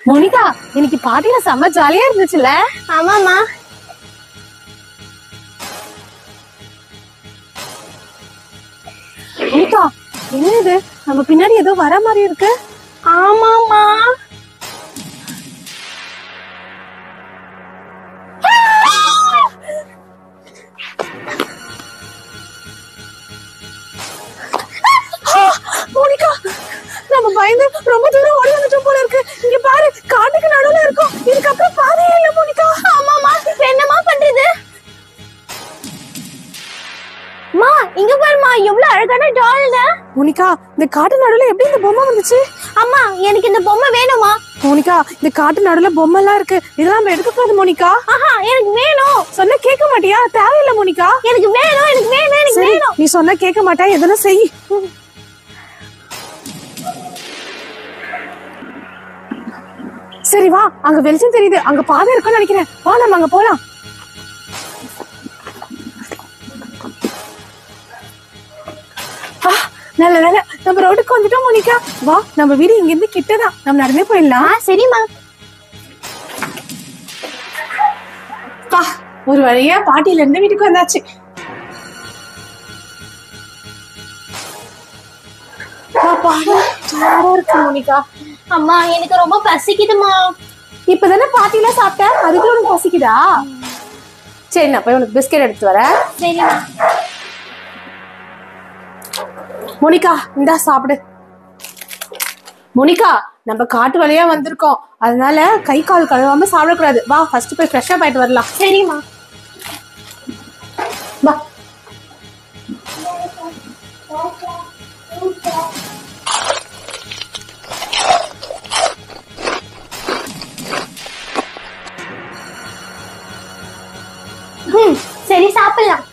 Monica, இன்னைக்கு பாட்டில செம்ம ஜாலியா இருந்துச்சுல? ஆமாமா. மோனிகா, என்ன இது? நம்ம பின்னாடி ஏதோ வர மாதிரி இருக்கு. ஆமாமா. மோனிகா, நம்ம பயந்து ரொம்ப தூரம் ஓடி வந்துட்டோம் போல இருக்கு. இங்க பாரு, காட்டுக்கு நடுவுல இருக்கோம். இதுக்கப்புறம் பாதையே இல்ல மோனிகா. ஆமாமா, என்னமா பண்றது? மா, இங்க பாருமா, எவ்வளவு அழகான டால்ங்க. மோனிகா, இந்த காட்டு நடுவுல எப்படி இந்த பொம்மை வந்துச்சு? அம்மா, எனக்கு இந்த பொம்மை வேணுமா? மோனிகா, இந்த காட்டு நடுவுல பொம்மை எல்லாம் இருக்கு. இதெல்லாம் நம்ம எடுக்க கூடாது மோனிகா. ஆஹா, எனக்கு வேணும். சொன்னா கேட்க மாட்டியா? தேவையில்லை மோனிகா. எனக்கு வேணும், எனக்கு வேணும், எனக்கு சரி, வேணும். நீ சொன்னா கேட்க மாட்டா, எதனா செய். சரி வா, அங்க வெளிச்சம் தெரியுது. அங்க பாதை இருக்குன்னு நினைக்கிறேன். வா, நம்ம அங்க போலாம். நல்ல வேலை, நம்ம ரோட்டுக்கு வந்துட்டோம் மோனிகா. வா, நம்ம வீடு இங்க இருந்து கிட்டதான். நம்ம நடந்தே போயிடலாம். சரிம்மா. வா, ஒரு வழியா பாட்டியில இருந்து வீட்டுக்கு வந்தாச்சு. இருக்கு மோனிகா. அம்மா, எனக்கு ரொம்ப பசிக்குதுமா. இப்பதானே பாட்டில சாப்பிட்டேன், அதுக்குள்ள உனக்கு பசிக்குதா? சரி, நான் போய் உனக்கு பிஸ்கெட் எடுத்து வரேன். சரிம்மா. மோனிகா, இந்தா சாப்பிடு. மோனிகா, நம்ம காட்டு வழியா வந்திருக்கோம், அதனால கை கால் கழுவாம சாப்பிடக்கூடாது. வா, ஃபர்ஸ்ட் போய் ஃப்ரெஷ்ஷா போயிட்டு வரலாம். சரிம்மா. வா. சரி, சாப்பிடலாம்.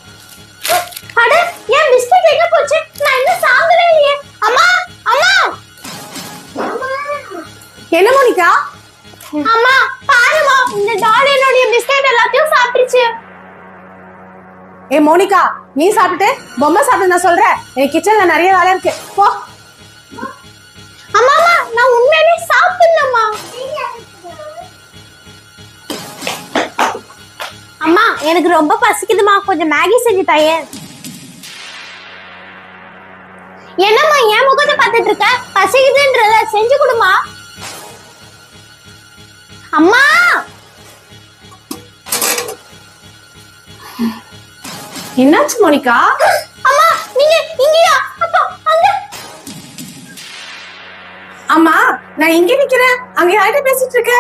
அட, ஏன் பிஸ்கட் எங்க போச்சு? நான் இன்னும் சாப்பிடவே இல்லையே. அம்மா, அம்மா. என்ன மோனிகா? அம்மா, பாருமா, இந்த டால் என்னோட பிஸ்கட் எல்லாத்தையும் சாப்பிட்டுச்சு. ஏ மோனிகா, நீ சாப்பிட்டு பொம்மை சாப்பிட்டு நான் சொல்றேன். எனக்கு கிச்சன்ல நிறைய வேலை இருக்கு, போ. அம்மா, நான் உண்மையிலே சாப்பிடணுமா? அம்மா, எனக்கு ரொம்ப பசிக்குதுமா, கொஞ்சம் மேகி செஞ்சு தாயே. என்னம்மா ஏன் முகத்தை பார்த்துட்டு இருக்க? பசிக்குதுன்றத செஞ்சு கொடுமா. அம்மா, என்னாச்சு மோனிகா? அம்மா, நீங்க இங்கயா? அப்பா அங்க. அம்மா, நான் இங்க நிக்கிறேன். அங்க யார்கிட்ட பேசிட்டு இருக்க?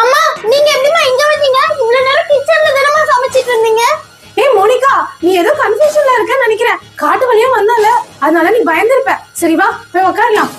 அம்மா, நீங்க எப்படிமா இங்க வந்தீங்க? இவ்வளவு நேரம் கிச்சன்ல தானமா சமைச்சிட்டு இருந்தீங்க. ஏய் மோனிகா, நீ ஏதோ கன்ஃபியூஷன்ல இருக்கன்னு நினைக்கிறேன். காட்டு வழியா வந்தால, அதனால நீ பயந்துருப்ப. சரி வா, போய் உட்காரலாம்.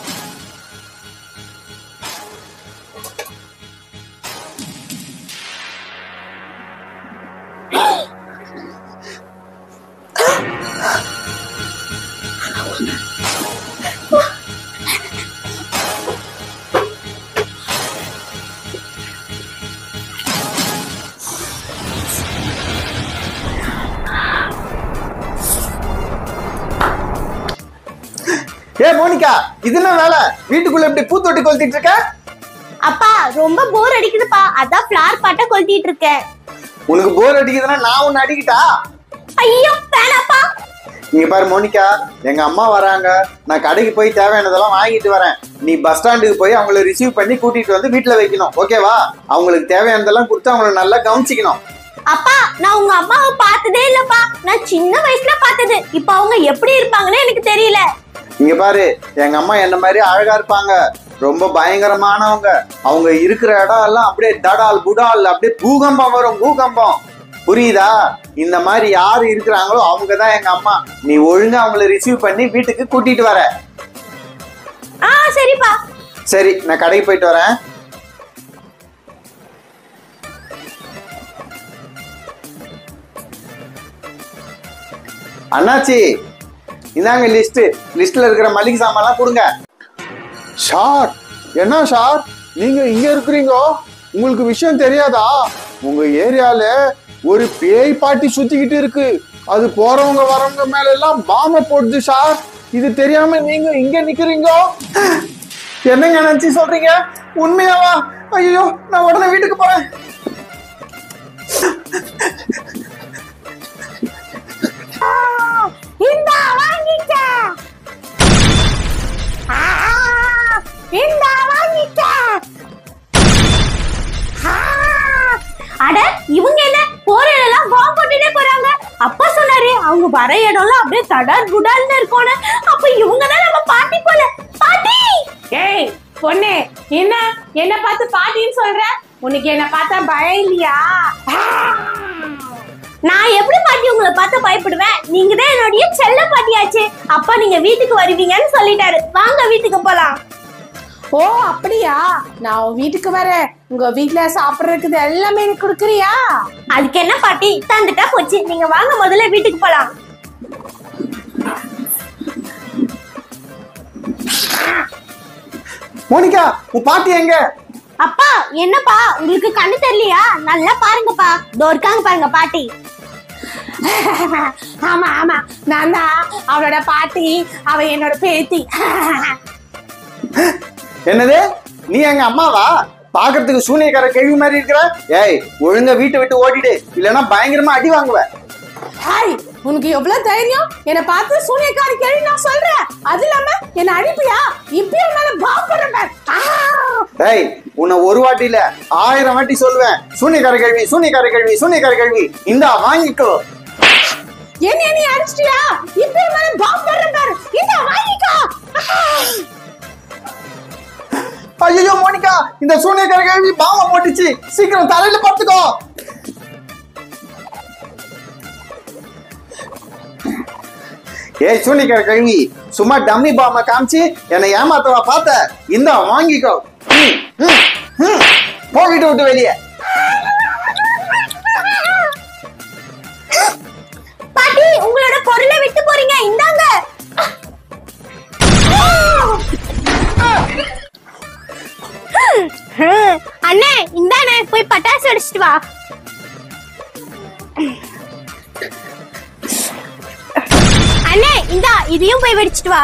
ஏ மோனிகா, இது என்ன வேலை? வீட்டுக்குள்ள இப்படி பூத்தொட்டி கொளுத்திட்டு இருக்க? அப்பா, ரொம்ப போர் அடிக்குதுப்பா, அதான் ஃப்ளார் பாட்டை கொளுத்திட்டு இருக்கேன். உனக்கு போர் அடிக்குதுன்னா நான் உன்னை அடிக்கிட்டா? ஐயோ, வேணாப்பா. இங்க பாரு மோனிகா, எங்க அம்மா வராங்க. நான் கடைக்கு போய் தேவையானதெல்லாம் வாங்கிட்டு வரேன். நீ பஸ் ஸ்டாண்டுக்கு போய் அவங்கள ரிசீவ் பண்ணி கூட்டிட்டு வந்து வீட்டுல வைக்கணும், ஓகேவா? அவங்களுக்கு தேவையானதெல்லாம் கொடுத்து அவங்கள நல்லா கவனிச்சிக்கணும். அப்பா, நான் உங்க அம்மாவை பார்த்ததே இல்லப்பா. நான் சின்ன வயசுல பார்த்தது. இப்ப அவங்க எப்படி இருப்பாங்கன்னு எனக்கு தெரியல. இங்க பாரு, எங்க அம்மா என்ன மாதிரி அழகா இருப்பாங்க, ரொம்ப பயங்கரமானவங்க. அவங்க இருக்கிற இடம் எல்லாம் அப்படியே தடால் புடால், அப்படியே பூகம்பம் வரும், பூகம்பம். புரியுதா? இந்த மாதிரி யாரு இருக்கிறாங்களோ அவங்கதான் எங்க அம்மா. நீ ஒழுங்கா அவங்கள ரிசீவ் பண்ணி வீட்டுக்கு கூட்டிட்டு வர. சரிப்பா. சரி, நான் கடைக்கு போயிட்டு வரேன். அண்ணாச்சி, இந்தாங்க லிஸ்ட்ல இருக்கிற மளிகை சாமான்லாம் கொடுங்க. சார், என்ன சார் நீங்க இங்க இருக்கிறீங்க? உங்களுக்கு விஷயம் தெரியாதா? உங்க ஏரியால ஒரு பேய் பாட்டி சுத்திக்கிட்டு இருக்கு. அது போறவங்க வரவங்க மேல எல்லாம் பாம்ப போடுது சார். இது தெரியாம நீங்க இங்க நிக்கிறீங்க? என்னங்க நினைச்சு சொல்றீங்க? உண்மையாவா? ஐயோ, நான் உடனே வீட்டுக்கு போறேன். இந்தா வாங்கிக்க. இந்தா வாங்கிக்க. அட இவங்க என்ன போற எல்லாம் பாம்பு போட்டுட்டே போறாங்க. அப்பா சொன்னாரு அவங்க வர இடம்லாம் அப்படியே தடார் குடால்னு இருக்கும்னு. அப்ப இவங்க தான் நம்ம பாட்டி போல. பாட்டி! ஏய் பொண்ணே, என்ன பார்த்து பாட்டின்னு சொல்ற? உனக்கு என்ன பார்த்தா பயம் இல்லையா? நான் எப்படி பாட்டி உங்களை பார்த்து பயப்படுவேன்? நீங்க தான் என்னுடைய செல்ல பாட்டியாச்சு. அப்பா நீங்க வீட்டுக்கு வருவீங்கன்னு சொல்லிட்டாரு. வாங்க வீட்டுக்கு போலாம். ஓ அப்படியா? நான் உன் வீட்டுக்கு வரேன். உங்க வீட்டுல சாப்பிடுறதுக்கு எல்லாமே எனக்கு கொடுக்குறியா? அதுக்கு என்ன பாட்டி, தந்துட்டா போச்சு. நீங்க வாங்க முதல்ல வீட்டுக்கு போலாம். மோனிகா, உன் பாட்டி எங்க? அப்பா என்னப்பா உங்களுக்கு கண்ணு தெரியலையா? நல்லா பாருங்கப்பா, இதோ இருக்காங்க பாருங்க பாட்டி. ஆமா ஆமா, நான் தான் அவளோட பாட்டி. அவ என்னோட பேத்தி. என்னது, நீ எங்க அம்மாவா? பாக்குறதுக்கு சூனியக்கார கேள்வி மாதிரி இருக்கிற. ஏய், ஒழுங்கா வீட்டை விட்டு ஓடிடு, இல்லைன்னா பயங்கரமா அடி வாங்குவ. ஹாய், உனக்கு எவ்வளவு தைரியம் என்னை பார்த்து சூனியக்காரி கேள்வி நான் சொல்றேன்? அது இல்லாம என்ன அடிப்பியா? இப்பயே மேல பாம்புறேன். ஏய், உன்னை ஒரு வாட்டி இல்ல 1000 வாட்டி சொல்லுவேன். சூனியக்கார கேள்வி, சூனியக்கார கேள்வி, சூனியக்கார கேள்வி. இந்தா வாங்கிக்கோ. என்ன நீ அடிச்சிட்டியா? இப்பயே மேல பாம்புறேன் பாரு. இந்தா வாங்கிக்கோ. ஐயோ மோனிகா, இந்த சூனியக்கார கேள்வி பாவம் போட்டுச்சு. சீக்கிரம் தலையில பார்த்துக்கோ. ஏய் சூனியக்கார கேள்வி, சும்மா டம்மி பாம காமிச்சு என்னை ஏமாத்தவா பார்த்த? இந்தா வாங்கிக்கோ. போகிட்டு விட்டு வெளியே. பாட்டி உங்களோட பொருளை விட்டு போறீங்க, இந்தாங்க. அண்ணே இந்தானே, போய் பட்டாசு அடிச்சிட்டு வா. அண்ணே இந்தா, இதையும் போய் வெடிச்சிட்டு வா.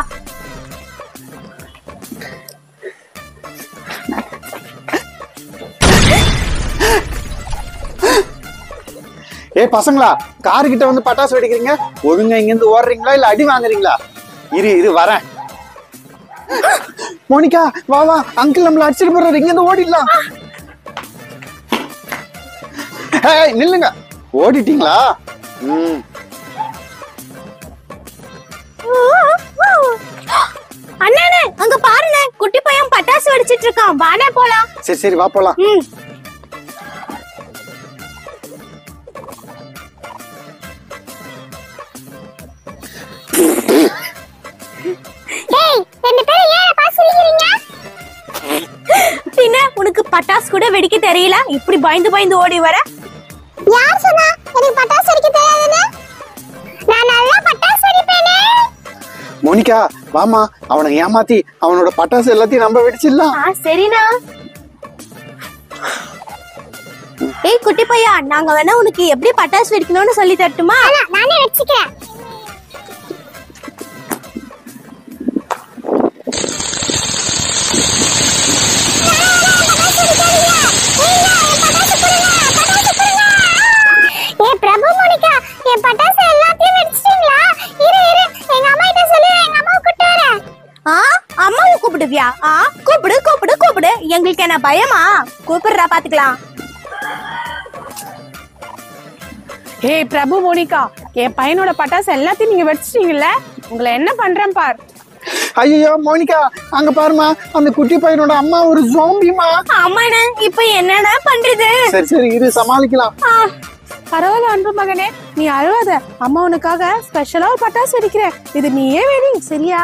ஏய் பசங்களா, காரு கிட்ட வந்து பட்டாசு வெடிக்கிறீங்க. ஒழுங்கா இங்க இருந்து ஓடுறீங்களா இல்ல அடி வாங்குறீங்களா? இரு வரேன். மோனிகா வா வா, அங்கிள் நம்மள அடிச்சிட்டு போறாரு. இங்க இருந்து ஓடிடலாம். ஏய் நில்லுங்க, ஓடிட்டீங்களா? அண்ணே அங்க பாருங்க, குட்டி பையன் பட்டாசு வெடிச்சிட்டு இருக்கான். வானே போலாம். சரி வா போலாம். பின்ன உனக்கு பட்டாசு கூட வெடிக்க தெரியல, இப்படி பயந்து பயந்து ஓடி வர? யார் சொன்னா எனக்கு பட்டாசு வெடிக்க தெரியாதுன்னு? நான் நல்லா பட்டாசு வெடிப்பேனே. மோனிகா வாமா, அவனை ஏமாத்தி அவனோட பட்டாசு எல்லாத்தையும் நம்ம வெடிச்சிடலாம். சரிண்ணா. ஏய் குட்டி பையா, நாங்க வேணா உனக்கு எப்படி பட்டாசு வெடிக்கணும்னு சொல்லி தரட்டுமா? நானே வெடிச்சுக்கிறேன். அம்மாவை கூப்பிடுவியா? கூப்பிடு கூப்பிடு கூப்பிடு. எங்களுக்கு என்ன பயமா? கூப்பிடுறா, பாத்துக்கலாம். ஏய் பிரபு, மோனிகா, என் பையனோட பட்டாசு எல்லாத்தையும் நீங்க வெடிச்சிட்டீங்கல்ல? உங்களை என்ன பண்றேன் பார். ஐயோ மோனிகா, அங்க பாருமா, அந்த குட்டி பையனோட அம்மா ஒரு ஜோம்பிமா. ஆமாண்ணே, இப்ப என்னடா பண்றது? சரி இரு, சமாளிக்கலாம். பரவாயில்ல அன்பு மகனே, நீ அழுவாத. அம்மா உனக்காக ஸ்பெஷலா ஒரு பட்டாசு வெடிக்கிறேன். இது நீயே வெடி, சரியா?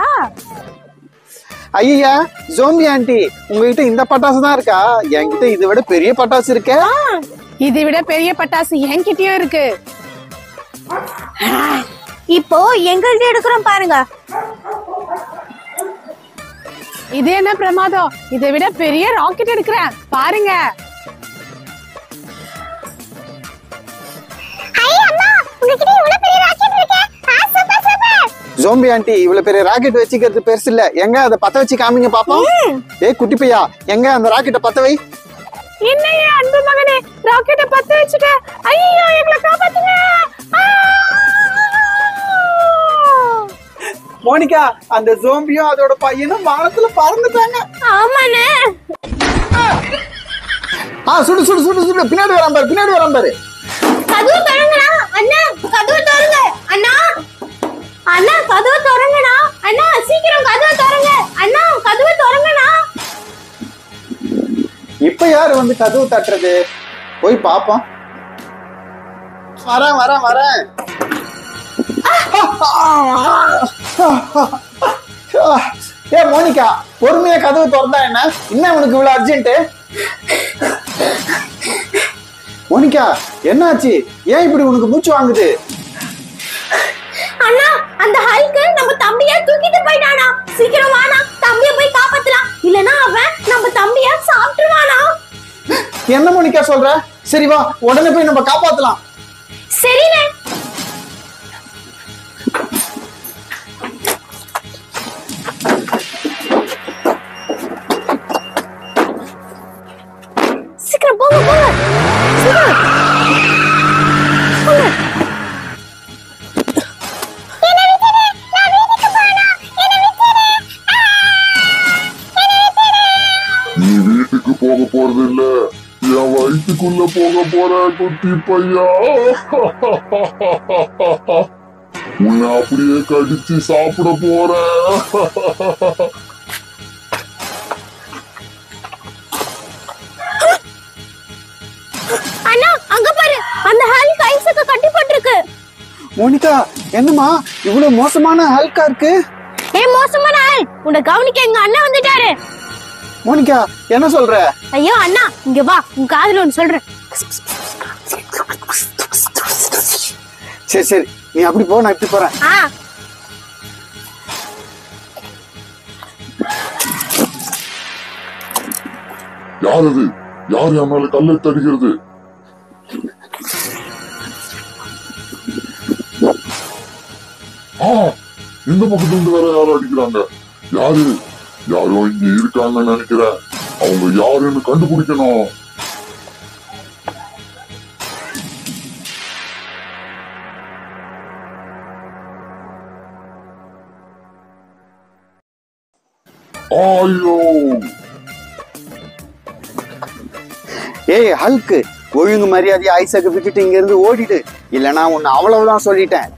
ஐயா ஜோம்பி ஆண்டி, உங்ககிட்ட இந்த பட்டாசு தான் இருக்கா? என்கிட்ட இதை விட பெரிய பட்டாசு இருக்கே. இதை விட பெரிய பட்டாசு என்கிட்டயும் இருக்கு. இப்போ எங்கள்கிட்ட எடுக்கிறோம் பாருங்க. இது என்ன பிரமாதம், இதை விட பெரிய ராக்கெட் எடுக்கிறேன் பாருங்க. ஜோம்பி ஆண்டி இவ்வளவு பெரிய ராக்கெட் வச்சுக்கிறது பெருசு இல்ல, எங்க அதை பத்த வச்சு காமிங்க பாப்போம். ஏய் குட்டி பையா, எங்க அந்த ராக்கெட்டை பத்த வை. என்னையே அன்பு மகனே, ராக்கெட்டை பத்த வச்சுட்ட. ஐயோ எங்களை காப்பாத்துங்க. மோனிகா, அந்த ஜோம்பியும் அதோட பையனும் வானத்துல பறந்துட்டாங்க. ஆமாண்ணே. சுடு சுடு சுடு சுடு, பின்னாடி வராம பாரு, பின்னாடி வராம பாரு. கதவு திறங்கடா அண்ணா, கதவு திறங்க அண்ணா. அண்ணா கதவு திறங்கடா அண்ணா, சீக்கிரம் கதவு திறங்க அண்ணா, கதவு திறங்கடா. இப்ப யாரு வந்து கதவு தட்டுறது? போய் பாப்போம். வரேன் வரேன் வரேன். ஏ மோனிகா, பொறுமையா கதவு திறந்தா என்ன உனக்கு இவ்வளவு அர்ஜென்ட்? மோனிகா என்னாச்சு? ஏன் இப்படி உனக்கு மூச்சு வாங்குது? அண்ணா அந்த ஹல்க் நம்ம தம்பிய தூக்கிட்டு போயிட்டானா. சீக்கிரம் வாடா, தம்பிய போய் காப்பாத்தலாம், இல்லனா அவன் நம்ம தம்பிய சாப்பிட்டுவானா. என்ன மோனிகா சொல்ற? சரி வா, உடனே போய் நம்ம காப்பாத்தலாம். சரிண்ணே. சீக்கிரம் போங்க போங்க, சீக்கிரம் போங்க. நீ வீட்டுக்கு போக போறது இல்ல, என் வயிற்றுக்குள்ள போக போற குட்டி பையா. உன்னை அப்படியே கடிச்சு சாப்பிட போறேன். அண்ணா அங்க பாரு, அந்த ஹல்க் ஐஸுக்கு கட்டி போட்டுருக்கு. மோனிகா என்னமா இவ்வளவு மோசமான ஹல்கா இருக்கு? மோசமான ஹல்க், உன்னை கவனிக்க எங்க அண்ணன் வந்துட்டாரு. மோனிகா என்ன சொல்ற? ஐயோ அண்ணா இங்க வா, உன் காதுல ஒன்னு சொல்றேன். சரி சரி, நீ அப்படி போ, நான் இப்படி போறேன். யார் அது? யார் என் மேல கல்லை தடுக்கிறது? இந்த பக்கத்துல இருந்து வேற யாரும் அடிக்கிறாங்க. யாரு? யாரோ இங்க இருக்காங்கன்னு நினைக்கிறேன். அவங்க யாருன்னு கண்டுபிடிக்கணும். ஐயோ ஏய் ஹல்க், ஒழுங்கு மரியாதையா ஐசக்க விட்டுட்டு இங்க இருந்து ஓடிடு, இல்லனா உன்னை அவ்வளவுதான் சொல்லிட்டேன்.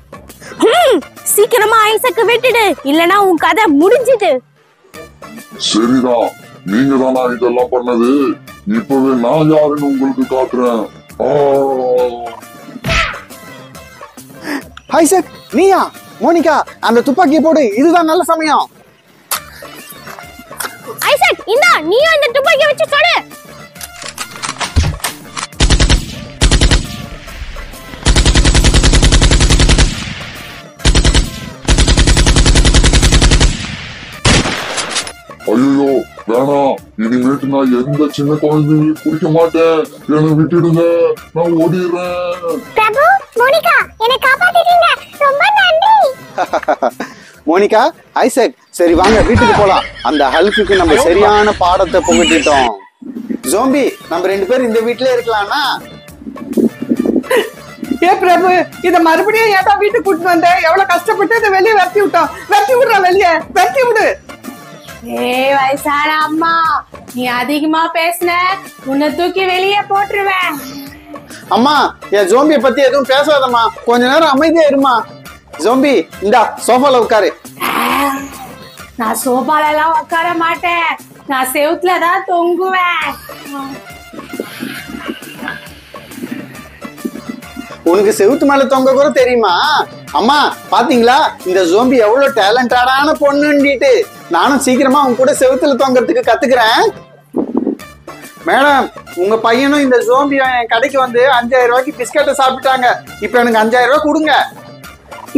சீக்கிரமா ஐசக்க விட்டுடு, இல்லனா உன் கதை முடிஞ்சிடு. சரிதான், நீங்க தானா இதெல்லாம் பண்ணது? இப்பவே நான் யாருன்னு உங்களுக்கு காட்டுறேன். ஐசக் நீயா? மோனிகா அந்த துப்பாக்கியை போடு, இதுதான் நல்ல சமயம். ஐசக் இந்தா, நீயும் இந்த துப்பாக்கியை வச்சு சுடு. ஐயோ வேணாம், இனிமேட்டு நான் எந்த சின்ன குழந்தையும் குடிக்க மாட்டேன். என்னை விட்டுடுங்க, நான் ஓடிடுறேன். பிரபு, மோனிகா என்னை காப்பாத்திட்டீங்க, ரொம்ப நன்றி. மோனிகா ஐசக், சரி வாங்க வீட்டுக்கு போலாம். அந்த ஹல்குக்கு நம்ம சரியான பாடத்தை புகட்டிட்டோம். ஜோம்பி, நம்ம 2 பேரும் இந்த வீட்லயே இருக்கலாம்னா? ஏ பிரபு, இத மறுபடியும் ஏட்டா வீட்டுக்கு கூட்டிட்டு வந்த? எவ்வளவு கஷ்டப்பட்டு இதை வெளியே வெட்டி விட்டோம். வெட்டி விடுற, வெளியே வெட்டி விடு. ஏய் வயசான அம்மா, நீ அதிகமா பேசுன, உன்னை தூக்கி வெளியே போட்டுருவேன். அம்மா, என் ஜோம்பியை பத்தி எதுவும் பேசாதம்மா, கொஞ்ச நேரம் அமைதியா இருமா. ஜோம்பி இந்தா சோஃபால உட்காரு. நான் சோபால எல்லாம் உட்கார மாட்டேன், நான் செவுத்துல தான் தொங்குவேன். உனக்கு செவுத்து மேல தொங்க கூட தெரியுமா? அம்மா பாத்தீங்களா, இந்த ஜோம்பி எவ்வளவு டேலண்டடான பொண்ணுன்னுட்டு. நானும் சீக்கிரமா உங்க கூட செவுத்துல தொங்கறதுக்கு கத்துக்கிறேன். மேடம், உங்க பையனும் இந்த ஜோம்பியும் என் கடைக்கு வந்து 5000 ரூபாய்க்கு பிஸ்கட்டை சாப்பிட்டாங்க. இப்ப எனக்கு 5000 ரூபாய் கொடுங்க.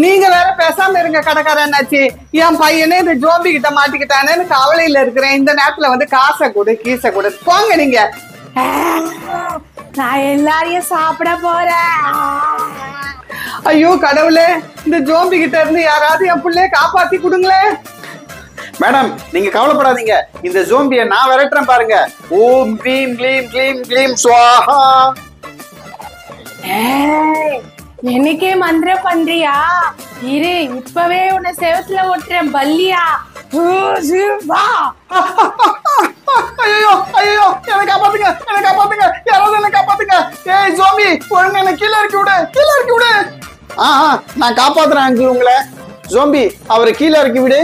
நீங்க வேற பேசாம இருங்க கடைக்காரன்னாச்சு. என் பையனே இந்த ஜோம்பி கிட்ட மாட்டிக்கிட்டானேன்னு கவலையில இருக்கிறேன். இந்த நேரத்துல வந்து காசை கொடு, கீசை கொடு, போங்க நீங்க. நான் எல்லாரையும் சாப்பிட போறேன். ஐயோ கடவுளே, இந்த ஜோம்பி கிட்ட இருந்து யாராவது என் பிள்ளைய காப்பாத்தி கொடுங்களேன். மேடம் நீங்க கவலைப்படாதீங்க, இந்த ஜோம்பியை நான் விரட்டுறேன் பாருங்க. ஓம் க்ளீம் க்ளீம் க்ளீம் க்ளீம் ஸ்வாஹா. ஏய், எனக்கே மந்திரம் பண்றியா? இரு, இப்பவே உன்னை செவத்துல ஒட்டுறேன் பல்லியா. வா. ஐயோ ஐயோ, என்ன காப்பாத்துங்க, என்ன காப்பாத்துங்க, யாராவது என்ன காப்பாத்துங்க. ஏய் ஜோம்பி, ஒழுங்கு என்ன கீழே இறக்கி விடு, கீழே இறக்கி விடு. நான் காப்பாத்துறேன் அங்கிள் உங்களை. ஜோம்பி அவரை கீழே இறக்கி விடு.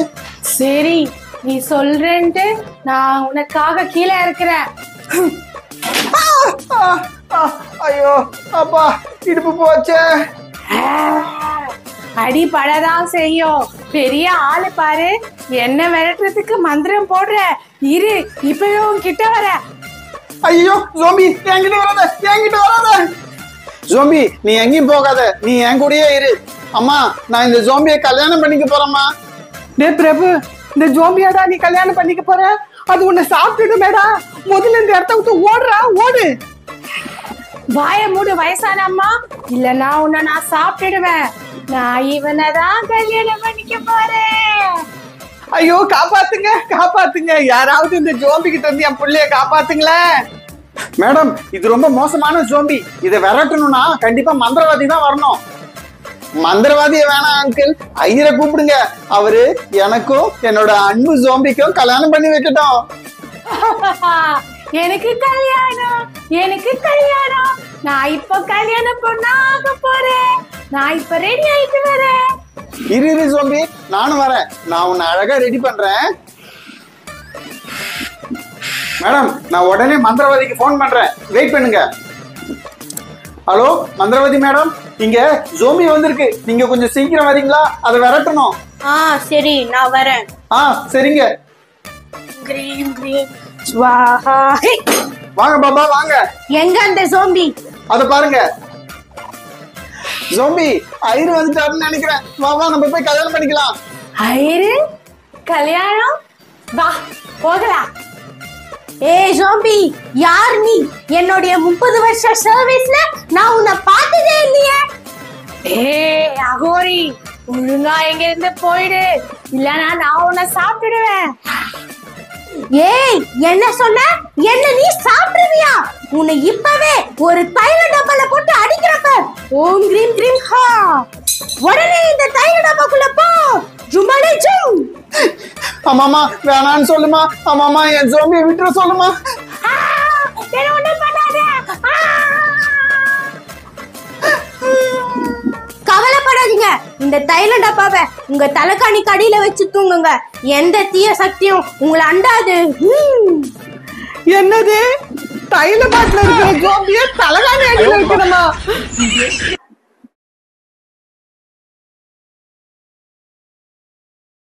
சரி, நீ சொல்றேன்ட்டு நான் உனக்காக கீழே இருக்கிறேன். ஐயோ அப்பா, இடுப்பு போச்சே. அடி படதான் செய்யும். பெரிய ஆளு பாரு, என்ன விரட்டுறதுக்கு மந்திரம் போடுற. இரு, இப்பவே உன்கிட்ட வர. ஐயோ ஜோம்பி, என்கிட்ட வராத, என்கிட்ட வராத. ஜோம்பி நீ எங்கேயும் போகாத, நீ என் கூடயே இரு. அம்மா நான் இந்த ஜோம்பியை கல்யாணம் பண்ணிக்க போறேம்மா. டே பிரபு, இந்த ஜோம்பியாடா நீ கல்யாணம் பண்ணிக்க போற? அது உன்னை சாப்பிட்டுடுமேடா. முதல்ல இந்த இடத்த விட்டு ஓடுறா, ஓடு. வாய மூடு வயசான அம்மா, இல்லன்னா உன்னை நான் சாப்பிட்டுடுவேன். நான் இவனதான் கல்யாணம் பண்ணிக்க போறேன். ஐயோ காப்பாத்துங்க, காப்பாத்துங்க, யாராவது இந்த ஜோம்பி கிட்ட இருந்து என் பிள்ளைய காப்பாத்துங்களேன். மேடம் இது ரொம்ப மோசமான ஜோம்பி, இதை விரட்டணும்னா கண்டிப்பா மந்திரவாதி தான் வரணும். மந்திரவாதிய வேணாம் அங்கிள், ஐயரை கூப்பிடுங்க. அவரு எனக்கும் என்னோட அன்பு ஜோம்பிக்கும் கல்யாணம் பண்ணி வைக்கட்டும். எனக்கு கல்யாணம், எனக்கு கல்யாணம். நான் இப்ப கல்யாணம் பொண்ணாக போறேன். நான் இப்ப ரெடி ஆயிட்டு வரேன். இரு ஜோம்பி, நானும் வரேன். நான் உன்னை அழகா ரெடி பண்றேன். மேடம் நான் உடனே மந்திரவாதிக்கு போன் பண்றேன், வெயிட் பண்ணுங்க. ஹலோ மந்திரவாதி மேடம், இங்க ஜோம்பி வந்திருக்கு, நீங்க கொஞ்சம் சீக்கிரம் வரீங்களா? அதை விரட்டணும். சரி, நான் வரேன். சரிங்க. கிரீம் கிரீம் ஸ்வாஹா. வாங்க பாபா வாங்க. எங்க அந்த ஜோம்பி? அத பாருங்க, ஜோம்பி ஐயரு வந்துட்டாருன்னு நினைக்கிறேன். வா வா, நம்ம போய் கல்யாணம் பண்ணிக்கலாம். ஐயரு கல்யாணம்? வா போகலாம். ஏய் ஜோம்பி, யார் நீ? என்னுடைய 30 வருஷ சர்வீஸ்ல நான் உன்னை பார்த்ததே இல்லையே. ஏய் அகோரி, ஒழுங்கா எங்க இருந்து போயிடு, இல்லனா நான் உன்னை சாப்பிட்டுடுவேன். ஏய் என்ன சொன்ன? என்ன நீ சாப்பிடுவியா? உன்னை இப்பவே ஒரு தைல டப்பால போட்டு அடிக்கிறப்ப. ஓம் கிரீம் கிரீம் ஹா. உடனே இந்த தைல டப்பாக்குள்ள போ. ஜுமலே ஜும். ஆமாமா வேணான்னு சொல்லுமா. ஆமாமா என் ஜோம்பியை விட்டுற சொல்லுமா. என்ன ஒண்ணும் பண்ணாத. கவலைப்படாதீங்க, இந்த தைல டப்பாவை உங்க தலைக்காணி கடியில வச்சு தூங்குங்க. எந்த தீய சக்தியும் உங்களை அண்டாது. என்னது, தைல பாட்டில் இருக்கிற ஜோம்பிய தலைகாணி அடியில் வைக்கணுமா?